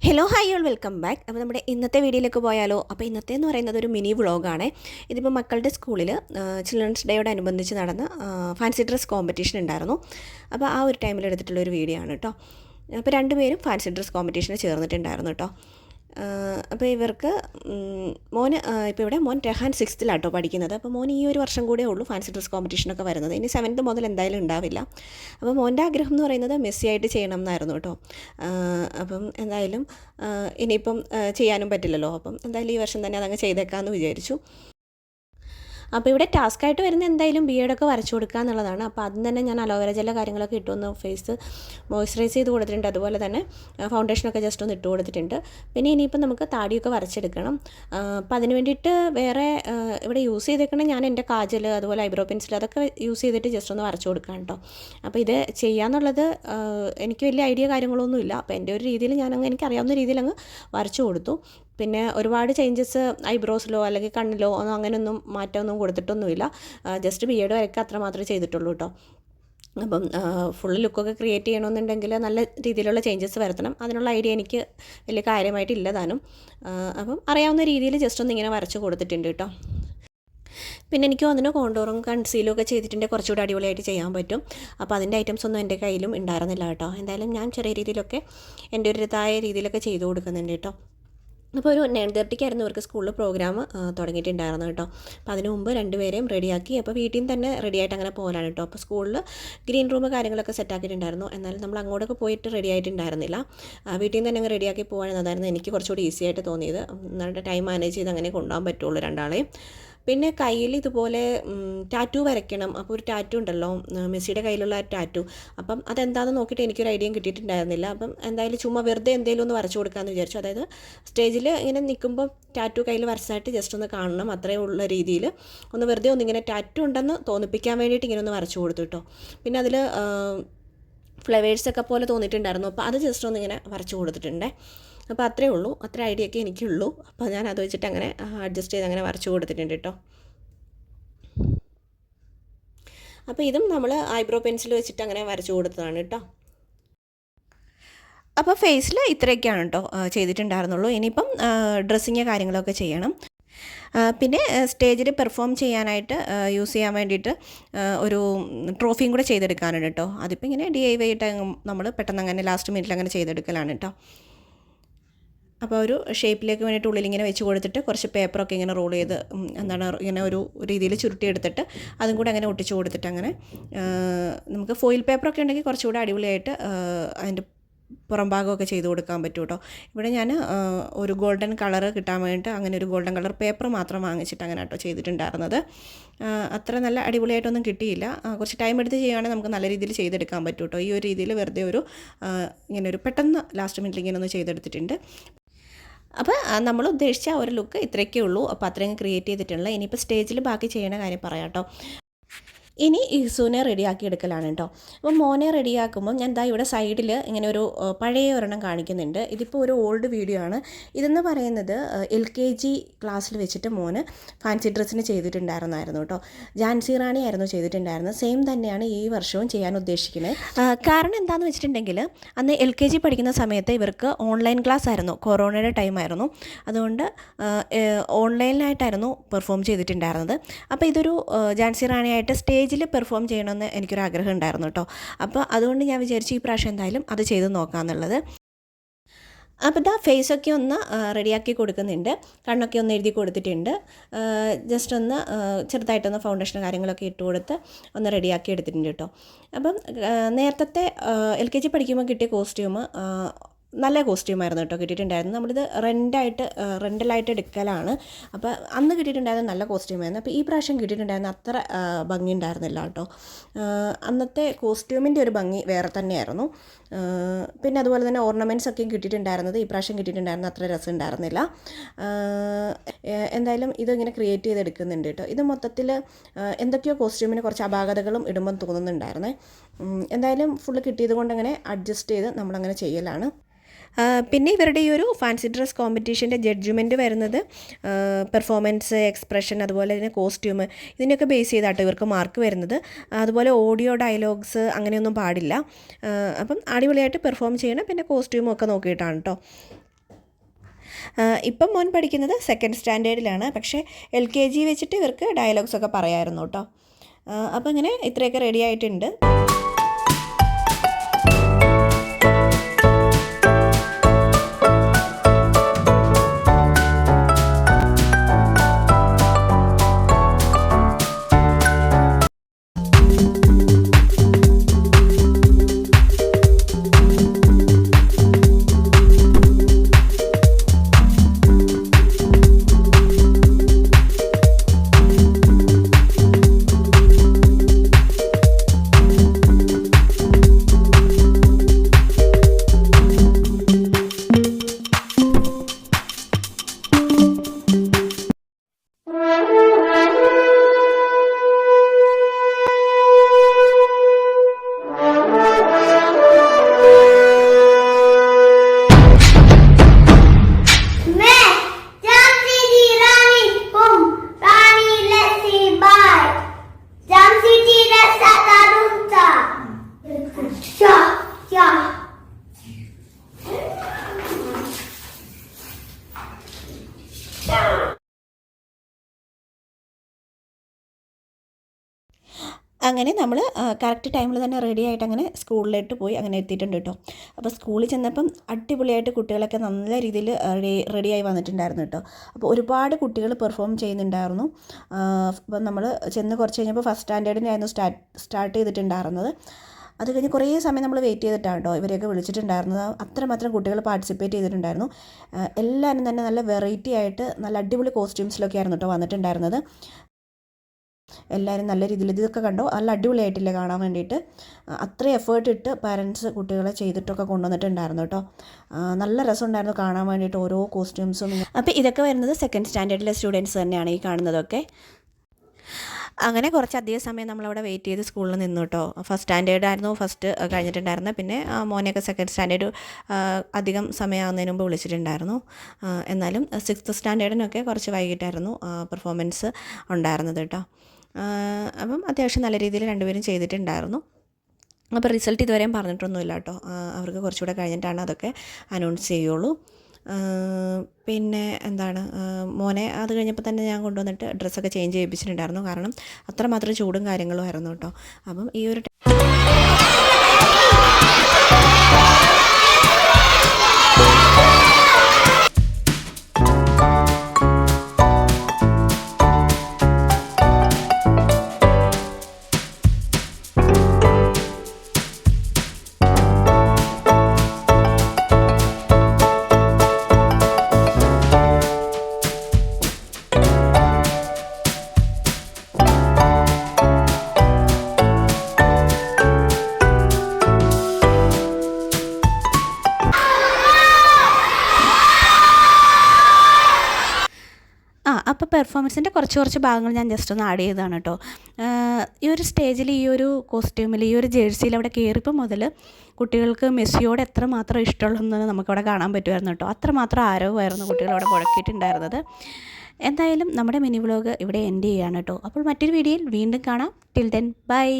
Hello hi all welcome back. അപ്പോൾ നമ്മുടെ ഇന്നത്തെ വീഡിയോയിലേക്ക് പോയാലോ. അപ്പോൾ ഇന്നത്തെ എന്ന് പറയുന്നത് ഒരു മിനി വ്ളോഗാണ്. ഇതിപ്പോൾ മക്കളുടെ സ്കൂളിൽ ചിൽഡ്രൻസ് ഡേയോടനുബന്ധിച്ച് നടന്ന ഫാൻസി ഡ്രസ് കോമ്പറ്റീഷൻ ഉണ്ടായിരുന്നു. അപ്പോൾ ആ ഒരു ടൈമിൽ എടുത്തിട്ടുള്ളൊരു വീഡിയോ ആണ് കേട്ടോ. അപ്പോൾ രണ്ടുപേരും ഫാൻസി ഡ്രസ് കോമ്പറ്റീഷന് ചേർന്നിട്ടുണ്ടായിരുന്നു കേട്ടോ. അപ്പോൾ ഇവർക്ക് ഇപ്പോൾ ഇവിടെ മോൻ രഹാൻ 6th പഠിക്കുന്നത്. അപ്പോൾ മോൻ ഈ ഒരു വർഷം കൂടെ ഉള്ളൂ ഫാൻസി ഡ്രസ് കോമ്പറ്റീഷനൊക്കെ വരുന്നത്. ഇനി 7th മുതൽ എന്തായാലും ഉണ്ടാവില്ല. അപ്പോൾ മോൻ്റെ ആഗ്രഹം എന്ന് പറയുന്നത് മെസ്സിയായിട്ട് ചെയ്യണം എന്നായിരുന്നു കേട്ടോ. അപ്പം എന്തായാലും ഇനിയിപ്പം ചെയ്യാനും പറ്റില്ലല്ലോ. അപ്പം എന്തായാലും ഈ വർഷം തന്നെ അതങ്ങ് ചെയ്തേക്കാമെന്ന് വിചാരിച്ചു. അപ്പോൾ ഇവിടെ ടാസ്ക്കായിട്ട് വരുന്ന എന്തായാലും ബിയേഡൊക്കെ വരച്ചു കൊടുക്കുക എന്നുള്ളതാണ്. അപ്പോൾ അതിന് തന്നെ ഞാൻ അലോവേര ജെല്ല കാര്യങ്ങളൊക്കെ ഇട്ടൊന്ന് ഫേസ് മോയ്സ്ചറൈസ് ചെയ്ത് കൊടുത്തിട്ടുണ്ട്. അതുപോലെ തന്നെ ഫൗണ്ടേഷനൊക്കെ ജസ്റ്റ് ഒന്ന് ഇട്ട് കൊടുത്തിട്ടുണ്ട്. പിന്നെ ഇനിയിപ്പോൾ നമുക്ക് താടിയൊക്കെ വരച്ചെടുക്കണം. അപ്പോൾ അതിന് വേണ്ടിയിട്ട് വേറെ ഇവിടെ യൂസ് ചെയ്തേക്കണം ഞാൻ എൻ്റെ കാജൽ, അതുപോലെ ഐബ്രോ പെൻസിൽ, അതൊക്കെ യൂസ് ചെയ്തിട്ട് ജസ്റ്റ് ഒന്ന് വരച്ചു കൊടുക്കാം കേട്ടോ. അപ്പോൾ ഇത് ചെയ്യാന്നുള്ളത് എനിക്ക് വലിയ ഐഡിയ കാര്യങ്ങളൊന്നുമില്ല. അപ്പോൾ എൻ്റെ ഒരു രീതിയിൽ എനിക്കറിയാവുന്ന രീതിയിൽ അങ്ങ് വരച്ചു കൊടുത്തു. പിന്നെ ഒരുപാട് ചേഞ്ചസ് ഐബ്രോസിലോ അല്ലെങ്കിൽ കണ്ണിലോ ഒന്നും അങ്ങനെയൊന്നും മാറ്റമൊന്നും കൊടുത്തിട്ടൊന്നുമില്ല. ജസ്റ്റ് ബിയേഡ് വരയ്ക്കുക അത്ര മാത്രമേ ചെയ്തിട്ടുള്ളൂ കേട്ടോ. അപ്പം ഫുൾ ലുക്കൊക്കെ ക്രിയേറ്റ് ചെയ്യണമെന്നുണ്ടെങ്കിൽ നല്ല രീതിയിലുള്ള ചേഞ്ചസ് വരുത്തണം. അതിനുള്ള ഐഡിയ എനിക്ക് വലിയ കാര്യമായിട്ടില്ല താനും. അപ്പം അറിയാവുന്ന രീതിയിൽ ജസ്റ്റ് ഒന്ന് ഇങ്ങനെ വരച്ച് കൊടുത്തിട്ടുണ്ട് കേട്ടോ. പിന്നെ എനിക്ക് തോന്നുന്നു കോണ്ടോറും കൺസീലും ഒക്കെ ചെയ്തിട്ടുണ്ടെങ്കിൽ കുറച്ചുകൂടി അടിപൊളിയായിട്ട് ചെയ്യാൻ പറ്റും. അപ്പോൾ അതിൻ്റെ ഐറ്റംസ് ഒന്നും എൻ്റെ കയ്യിലും ഉണ്ടായിരുന്നില്ല കേട്ടോ. എന്തായാലും ഞാൻ ചെറിയ രീതിയിലൊക്കെ എൻ്റെ ഒരുതായ രീതിയിലൊക്കെ ചെയ്തു കൊടുക്കുന്നുണ്ട് കേട്ടോ. അപ്പോൾ ഒരു 9:30 ഇവർക്ക് സ്കൂളിൽ പ്രോഗ്രാം തുടങ്ങിയിട്ടുണ്ടായിരുന്നു കേട്ടോ. അപ്പോൾ അതിന് മുമ്പ് രണ്ടുപേരെയും റെഡിയാക്കി. അപ്പോൾ വീട്ടിൽ നിന്ന് തന്നെ റെഡിയായിട്ട് അങ്ങനെ പോകാനാണ് കേട്ടോ. അപ്പോൾ സ്കൂളിൽ ഗ്രീൻ റൂം കാര്യങ്ങളൊക്കെ സെറ്റാക്കിയിട്ടുണ്ടായിരുന്നു. എന്നാലും നമ്മൾ അങ്ങോട്ടൊക്കെ പോയിട്ട് റെഡി ആയിട്ടുണ്ടായിരുന്നില്ല. വീട്ടിൽ നിന്ന് തന്നെ അങ്ങ് റെഡിയാക്കി പോകാനെന്നതായിരുന്നു എനിക്ക് കുറച്ചുകൂടി ഈസി ആയിട്ട് തോന്നിയത്. നന്നായിട്ട് ടൈം മാനേജ് ചെയ്ത് അങ്ങനെ കൊണ്ടുപോകാൻ പറ്റുള്ളൂ രണ്ടാളെയും. പിന്നെ കയ്യിൽ ഇതുപോലെ ടാറ്റു വരയ്ക്കണം. അപ്പോൾ ഒരു ടാറ്റു ഉണ്ടല്ലോ, മെസ്സിയുടെ കയ്യിലുള്ള ടാറ്റു. അപ്പം അതെന്താണെന്ന് നോക്കിയിട്ട് എനിക്കൊരു ഐഡിയയും കിട്ടിയിട്ടുണ്ടായിരുന്നില്ല. അപ്പം എന്തായാലും ചുമ്മാ വെറുതെ എന്തെങ്കിലും ഒന്ന് വരച്ചു കൊടുക്കാമെന്ന് വിചാരിച്ചു. അതായത് സ്റ്റേജിൽ ഇങ്ങനെ നിൽക്കുമ്പോൾ ടാറ്റു കയ്യിൽ വരച്ചായിട്ട് ജസ്റ്റ് ഒന്ന് കാണണം, അത്രയും ഉള്ള രീതിയിൽ ഒന്ന് വെറുതെ ഒന്നിങ്ങനെ ടാറ്റു ഉണ്ടെന്ന് തോന്നിപ്പിക്കാൻ വേണ്ടിയിട്ട് ഇങ്ങനെ ഒന്ന് വരച്ചു കൊടുത്തു കേട്ടോ. പിന്നെ അതിൽ ഫ്ലവേഴ്സൊക്കെ പോലെ തോന്നിയിട്ടുണ്ടായിരുന്നു. അപ്പോൾ അത് ജസ്റ്റ് ഒന്നിങ്ങനെ വരച്ചു കൊടുത്തിട്ടുണ്ടേ. അപ്പോൾ അത്രയേ ഉള്ളൂ, അത്ര ഐഡിയ ഒക്കെ എനിക്കുള്ളൂ. അപ്പോൾ ഞാൻ അത് വെച്ചിട്ട് അങ്ങനെ അഡ്ജസ്റ്റ് ചെയ്ത് അങ്ങനെ വരച്ചു കൊടുത്തിട്ടുണ്ട് കേട്ടോ. അപ്പോൾ ഇതും നമ്മൾ ഐബ്രോ പെൻസിൽ വെച്ചിട്ട് അങ്ങനെ വരച്ചു കൊടുത്തതാണ് കേട്ടോ. അപ്പോൾ ഫേസിൽ ഇത്രയൊക്കെയാണ് കേട്ടോ ചെയ്തിട്ടുണ്ടായിരുന്നുള്ളൂ. ഇനിയിപ്പം ഡ്രസ്സിങ് കാര്യങ്ങളൊക്കെ ചെയ്യണം. പിന്നെ സ്റ്റേജിൽ പെർഫോം ചെയ്യാനായിട്ട് യൂസ് ചെയ്യാൻ വേണ്ടിയിട്ട് ഒരു ട്രോഫിയും കൂടെ ചെയ്തെടുക്കാനുണ്ട് കേട്ടോ. അതിപ്പോൾ ഇങ്ങനെ DIY ആയിട്ട് നമ്മൾ പെട്ടെന്ന് അങ്ങനെ ലാസ്റ്റ് മിനിറ്റിൽ അങ്ങനെ ചെയ്തെടുക്കലാണ് കേട്ടോ. അപ്പോൾ ഒരു ഷേപ്പിലേക്ക് വേണ്ടിയിട്ട് ഉള്ളിൽ ഇങ്ങനെ വെച്ച് കൊടുത്തിട്ട് കുറച്ച് പേപ്പറൊക്കെ ഇങ്ങനെ റോൾ ചെയ്ത് ഇങ്ങനെ ഒരു രീതിയിൽ ചുരുട്ടിയെടുത്തിട്ട് അതും കൂടെ അങ്ങനെ ഒട്ടിച്ച് കൊടുത്തിട്ട് അങ്ങനെ നമുക്ക് ഫോയിൽ പേപ്പറൊക്കെ ഉണ്ടെങ്കിൽ കുറച്ചുകൂടെ അടിപൊളിയായിട്ട് അതിൻ്റെ പുറം ഭാഗമൊക്കെ ചെയ്ത് കൊടുക്കാൻ പറ്റും കേട്ടോ. ഇവിടെ ഞാൻ ഒരു ഗോൾഡൻ കളർ കിട്ടാൻ വേണ്ടിയിട്ട് അങ്ങനെ ഒരു ഗോൾഡൻ കളർ പേപ്പർ മാത്രം വാങ്ങിച്ചിട്ട് അങ്ങനെ കേട്ടോ ചെയ്തിട്ടുണ്ടായിരുന്നത്. അത്ര നല്ല അടിപൊളിയായിട്ടൊന്നും കിട്ടിയില്ല. കുറച്ച് ടൈം എടുത്ത് ചെയ്യുകയാണെങ്കിൽ നമുക്ക് നല്ല രീതിയിൽ ചെയ്തെടുക്കാൻ പറ്റും കേട്ടോ. ഈ ഒരു രീതിയിൽ വെറുതെ ഇങ്ങനെ ഒരു പെട്ടെന്ന് ലാസ്റ്റ് മിനിറ്റിൽ ഇങ്ങനെ ഒന്ന് ചെയ്തെടുത്തിട്ടുണ്ട്. അപ്പോൾ നമ്മൾ ഉദ്ദേശിച്ച ഒരു ലുക്ക് ഇത്രയൊക്കെ ഉള്ളൂ. അപ്പോൾ അത്രയും ക്രിയേറ്റ് ചെയ്തിട്ടുള്ള ഇനിയിപ്പോൾ സ്റ്റേജിൽ ബാക്കി ചെയ്യണ കാര്യം പറയാം കേട്ടോ. ഇനി ഇസുവിനെ റെഡിയാക്കി എടുക്കലാണ് കേട്ടോ. അപ്പോൾ മോനെ റെഡിയാക്കുമ്പോൾ ഞാൻ ഇവിടെ സൈഡിൽ ഇങ്ങനെ ഒരു പഴയ ഒരെണ്ണം കാണിക്കുന്നുണ്ട്. ഇതിപ്പോൾ ഒരു ഓൾഡ് വീഡിയോ ആണ്. ഇതെന്ന് പറയുന്നത് LKG ക്ലാസ്സിൽ വെച്ചിട്ട് മോന് ഫാൻസി ഡ്രസ്സിന് ചെയ്തിട്ടുണ്ടായിരുന്നായിരുന്നു കേട്ടോ. ജാൻസി റാണി ആയിരുന്നു ചെയ്തിട്ടുണ്ടായിരുന്നത്. സെയിം തന്നെയാണ് ഈ വർഷവും ചെയ്യാൻ ഉദ്ദേശിക്കുന്നത്. കാരണം എന്താണെന്ന് വെച്ചിട്ടുണ്ടെങ്കിൽ അന്ന് LKG പഠിക്കുന്ന സമയത്ത് ഇവർക്ക് ഓൺലൈൻ ക്ലാസ് ആയിരുന്നു, കൊറോണയുടെ ടൈമായിരുന്നു. അതുകൊണ്ട് ഓൺലൈനിലായിട്ടായിരുന്നു പെർഫോം ചെയ്തിട്ടുണ്ടായിരുന്നത്. അപ്പോൾ ഇതൊരു ജാൻസി റാണിയായിട്ട് സ്റ്റേജിൽ പെർഫോം ചെയ്യണമെന്ന് എനിക്കൊരു ആഗ്രഹം ഉണ്ടായിരുന്നു കേട്ടോ. അപ്പോൾ അതുകൊണ്ട് ഞാൻ വിചാരിച്ചു ഈ പ്രാവശ്യം എന്തായാലും അത് ചെയ്ത് നോക്കാമെന്നുള്ളത്. അപ്പോൾ ഫേസൊക്കെ ഒന്ന് റെഡിയാക്കി കൊടുക്കുന്നുണ്ട്. കണ്ണൊക്കെ ഒന്ന് എഴുതി കൊടുത്തിട്ടുണ്ട്. ജസ്റ്റ് ഒന്ന് ചെറുതായിട്ടൊന്ന് ഫൗണ്ടേഷൻ കാര്യങ്ങളൊക്കെ ഇട്ട് കൊടുത്ത് ഒന്ന് റെഡിയാക്കി എടുത്തിട്ടുണ്ട് കേട്ടോ. അപ്പം നേരത്തെ LKG പഠിക്കുമ്പോൾ കിട്ടിയ കോസ്റ്റ്യൂം നല്ല കോസ്റ്റ്യൂമായിരുന്നു കേട്ടോ കിട്ടിയിട്ടുണ്ടായിരുന്നു. നമ്മളിത് റെൻ്റലായിട്ട് എടുക്കലാണ്. അപ്പോൾ അന്ന് കിട്ടിയിട്ടുണ്ടായിരുന്ന നല്ല കോസ്റ്റ്യൂമായിരുന്നു. അപ്പോൾ ഈ പ്രാവശ്യം കിട്ടിയിട്ടുണ്ടായിരുന്ന അത്ര ഭംഗി ഉണ്ടായിരുന്നില്ല കേട്ടോ. അന്നത്തെ കോസ്റ്റ്യൂമിൻ്റെ ഒരു ഭംഗി വേറെ തന്നെയായിരുന്നു. പിന്നെ അതുപോലെ തന്നെ ഓർണമെൻറ്റ്സ് ഒക്കെയും കിട്ടിയിട്ടുണ്ടായിരുന്നത് ഈ പ്രാവശ്യം കിട്ടിയിട്ടുണ്ടായിരുന്ന അത്ര രസം ഉണ്ടായിരുന്നില്ല. എന്തായാലും ഇതിങ്ങനെ ക്രിയേറ്റ് ചെയ്തെടുക്കുന്നുണ്ട് കേട്ടോ. ഇത് മൊത്തത്തിൽ എന്തൊക്കെയോ കോസ്റ്റ്യൂമിന് കുറച്ച് അപാകതകളും ഇടുമ്പം തോന്നുന്നുണ്ടായിരുന്നേ. എന്തായാലും ഫുള്ള് കിട്ടിയത് കൊണ്ട് അങ്ങനെ അഡ്ജസ്റ്റ് ചെയ്ത് നമ്മളങ്ങനെ ചെയ്യലാണ്. പിന്നെ ഇവരുടെ ഈ ഒരു ഫാൻസി ഡ്രസ് കോമ്പറ്റീഷൻ്റെ ജഡ്ജ്മെൻറ്റ് വരുന്നത് പെർഫോമൻസ്, എക്സ്പ്രഷൻ, അതുപോലെ തന്നെ കോസ്റ്റ്യൂം, ഇതിനൊക്കെ ബേസ് ചെയ്താട്ടോ ഇവർക്ക് മാർക്ക് വരുന്നത്. അതുപോലെ ഓഡിയോ, ഡയലോഗ്സ് അങ്ങനെയൊന്നും പാടില്ല. അപ്പം അടിപൊളിയായിട്ട് പെർഫോം ചെയ്യണം. പിന്നെ കോസ്റ്റ്യൂമൊക്കെ നോക്കിയിട്ടാണ് കേട്ടോ. ഇപ്പം മോൻ പഠിക്കുന്നത് സെക്കൻഡ് സ്റ്റാൻഡേർഡിലാണ്. പക്ഷേ LKG വെച്ചിട്ട് ഇവർക്ക് ഡയലോഗ്സൊക്കെ പറയാമായിരുന്നു കേട്ടോ. അപ്പോൾ ഇങ്ങനെ ഇത്രയൊക്കെ റെഡി ആയിട്ടുണ്ട്. അങ്ങനെ നമ്മൾ കറക്റ്റ് ടൈമിൽ തന്നെ റെഡി ആയിട്ട് അങ്ങനെ സ്കൂളിലോട്ട് പോയി അങ്ങനെ എത്തിയിട്ടുണ്ട് കേട്ടോ. അപ്പോൾ സ്കൂളിൽ ചെന്നപ്പം അടിപൊളിയായിട്ട് കുട്ടികളൊക്കെ നല്ല രീതിയിൽ റെഡിയായി വന്നിട്ടുണ്ടായിരുന്നു കേട്ടോ. അപ്പോൾ ഒരുപാട് കുട്ടികൾ പെർഫോം ചെയ്യുന്നുണ്ടായിരുന്നു. അപ്പം നമ്മൾ ചെന്ന് കുറച്ച് കഴിഞ്ഞപ്പോൾ ഫസ്റ്റ് സ്റ്റാൻഡേർഡിനായിരുന്നു സ്റ്റാർട്ട് ചെയ്തിട്ടുണ്ടായിരുന്നത്. അത് കഴിഞ്ഞ് കുറേ സമയം നമ്മൾ വെയിറ്റ് ചെയ്തിട്ടാണ് കേട്ടോ ഇവരെയൊക്കെ വിളിച്ചിട്ടുണ്ടായിരുന്നത്. അത്രമാത്രം കുട്ടികൾ പാർട്ടിസിപ്പേറ്റ് ചെയ്തിട്ടുണ്ടായിരുന്നു. എല്ലാവരും തന്നെ നല്ല വെറൈറ്റി ആയിട്ട് നല്ല അടിപൊളി കോസ്റ്റ്യൂംസിലൊക്കെ ആയിരുന്നു കേട്ടോ വന്നിട്ടുണ്ടായിരുന്നത്. എല്ലാവരും നല്ല രീതിയിൽ ഇതൊക്കെ കണ്ടോ, നല്ല അടിപൊളിയായിട്ടില്ലേ കാണാൻ വേണ്ടിയിട്ട്. അത്രയും എഫേർട്ട് ഇട്ട് പാരൻസ് കുട്ടികളെ ചെയ്തിട്ടൊക്കെ കൊണ്ടുവന്നിട്ടുണ്ടായിരുന്നു കേട്ടോ. നല്ല രസമുണ്ടായിരുന്നു കാണാൻ വേണ്ടിയിട്ട് ഓരോ കോസ്റ്റ്യൂംസും. അപ്പോൾ ഇതൊക്കെ വരുന്നത് സെക്കൻഡ് സ്റ്റാൻഡേർഡിലെ സ്റ്റുഡൻസ് തന്നെയാണ് ഈ കാണുന്നതൊക്കെ. അങ്ങനെ കുറച്ചധികം സമയം നമ്മളവിടെ വെയിറ്റ് ചെയ്ത് സ്കൂളിൽ നിന്നു കേട്ടോ. ഫസ്റ്റ് സ്റ്റാൻഡേർഡായിരുന്നു ഫസ്റ്റ് കഴിഞ്ഞിട്ടുണ്ടായിരുന്നത്. പിന്നെ മോനെയൊക്കെ സെക്കൻഡ് സ്റ്റാൻഡേർഡ് അധികം സമയമാകുന്നതിന് മുമ്പ് വിളിച്ചിട്ടുണ്ടായിരുന്നു. എന്നാലും സിക്സ്ത് സ്റ്റാൻഡേർഡിനൊക്കെ കുറച്ച് വൈകിട്ടായിരുന്നു പെർഫോമൻസ് ഉണ്ടായിരുന്നത് കേട്ടോ. അപ്പം അത്യാവശ്യം നല്ല രീതിയിൽ രണ്ടുപേരും ചെയ്തിട്ടുണ്ടായിരുന്നു. അപ്പോൾ റിസൾട്ട് ഇതുവരെയും പറഞ്ഞിട്ടൊന്നുമില്ല കേട്ടോ. അവർക്ക് കുറച്ചുകൂടെ കഴിഞ്ഞിട്ടാണ് അതൊക്കെ അനൗൺസ് ചെയ്യുള്ളൂ. പിന്നെ എന്താണ്, മോനെ അത് കഴിഞ്ഞപ്പോൾ തന്നെ ഞാൻ കൊണ്ടുവന്നിട്ട് ഡ്രസ്സൊക്കെ ചേഞ്ച് ചെയ്യിപ്പിച്ചിട്ടുണ്ടായിരുന്നു. കാരണം അത്രമാത്രം ചൂടും കാര്യങ്ങളും ആയിരുന്നു കേട്ടോ. അപ്പം ഈ ഒരു അപ്പോൾ പെർഫോമൻസിൻ്റെ കുറച്ച് ഭാഗങ്ങൾ ഞാൻ ജസ്റ്റ് ഒന്ന് ആഡ് ചെയ്തതാണ് കേട്ടോ. ഈ ഒരു സ്റ്റേജിൽ ഈ ഒരു കോസ്റ്റ്യൂമിൽ ഈ ഒരു ജേഴ്സിയിൽ അവിടെ കയറിയപ്പോൾ മുതൽ കുട്ടികൾക്ക് മെസ്സിയോട് എത്രമാത്രം ഇഷ്ടമുള്ളതെന്ന് നമുക്കവിടെ കാണാൻ പറ്റുമായിരുന്നു കേട്ടോ. അത്രമാത്രം ആരവമായിരുന്നു കുട്ടികളവിടെ മുഴക്കിയിട്ടുണ്ടായിരുന്നത്. എന്തായാലും നമ്മുടെ മിനി വ്ലോഗ് ഇവിടെ എൻഡ് ചെയ്യുകയാണ് കേട്ടോ. അപ്പോൾ മറ്റൊരു വീഡിയോയിൽ വീണ്ടും കാണാം. Till then bye.